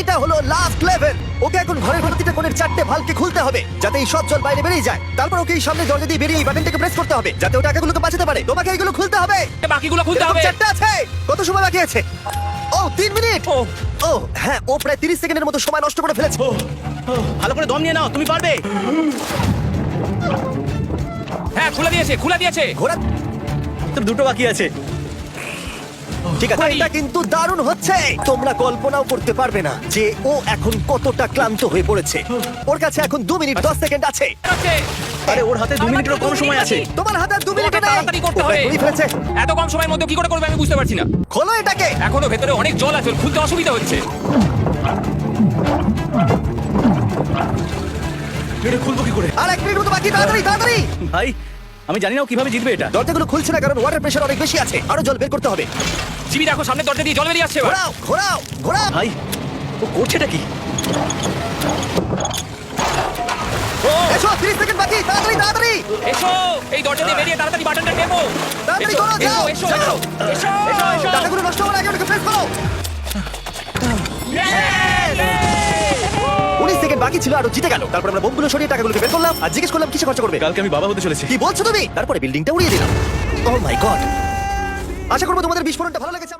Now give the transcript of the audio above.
এটা হলো last level. ওকে এখন ঘরের প্রতিটা কোণের 4টে ভালভকে খুলতে হবে যাতে এই সব জল বাইরে বেরিয়ে যায়। তারপর ওকে এই সামনে দরজা দিয়ে বেরিয়ে এই বাটনটাকে প্রেস করতে হবে যাতে ও টাকাগুলোকে বাঁচাতে পারে। তোমাকে এইগুলো খুলতে হবে। বাকিগুলো খুলতে এরকম হবে। 4টে আছে। কত সময় বাকি আছে? ও 3 মিনিট। ও। ও হ্যাঁ, ও প্রায় 30 সেকেন্ডের মতো সময় নষ্ট করে ফেলেছে। ভালো করে দম নিয়ে নাও, তুমি পারবে। হ্যাঁ, খুলে দিয়েছে। ঘোড়া তোর দুটো বাকি আছে। ঠিক আছে, এটা কিন্তু দারুণ হচ্ছে। তোমরা কল্পনাও করতে পারবে না যে ও এখন কতটা ক্লান্ত হয়ে পড়েছে। ওর কাছে এখন 2 মিনিট 10 সেকেন্ড আছে। হচ্ছে। আরে ওর হাতে 2 মিনিটেরও কম সময় আছে। তোমার হাতে আর 2 মিনিট ওকে তাড়াতাড়ি করতে হবে। ফেলেছে। এত কম সময়ের মধ্যে কি করে করবে আমি বুঝতে পারছি না। খোলো এটাকে। এখনো ভেতরে অনেক জল আছে, ওর খুলতে অসুবিধা হচ্ছে। এটা খুলবো কি করে? আর 1 মিনিট মতো বাকি। তাড়াতাড়ি তাড়াতাড়ি। ভাই আমি জানি না ও কিভাবে জিতবে এটা। দরজাগুলো খুলছে না কারণ ওয়াটার প্রেশার অনেক বেশি আছে। আরো জল বের করতে হবে। জিমি দেখো, সামনে দরজা দিয়ে জল বেরিয়ে আসছে এবার। ঘোরাও ঘোরাও ঘোরাও। ভাই ও করছেটা কি? এসো, 30 সেকেন্ড বাকি। তাড়াতাড়ি তাড়াতাড়ি। এসো, এই দরজা দিয়ে বেরিয়ে তাড়াতাড়ি বাটনটা টেপো। তাড়াতাড়ি এসো, করো, যাও, এসো, যাও। এসো, এসো, এসো। টাকাগুলো নষ্ট হওয়ার আগে ওটাকে প্রেস করো। 19 সেকেন্ড বাকি ছিল আর ও জিতে গেল। তারপর আমরা বোমগুলো সরিয়ে টাকাগুলোকে বের করলাম আর জিজ্ঞেস করলাম কিসে খরচা করবে। কালকে আমি বাবা হতে চলেছি। কি বলছো তুমি? তারপরে বিল্ডিংটা উড়িয়ে দিলাম। ও মাই গড। আশা করবো তোমাদের বিস্ফোরণটা ভালো লেগেছে।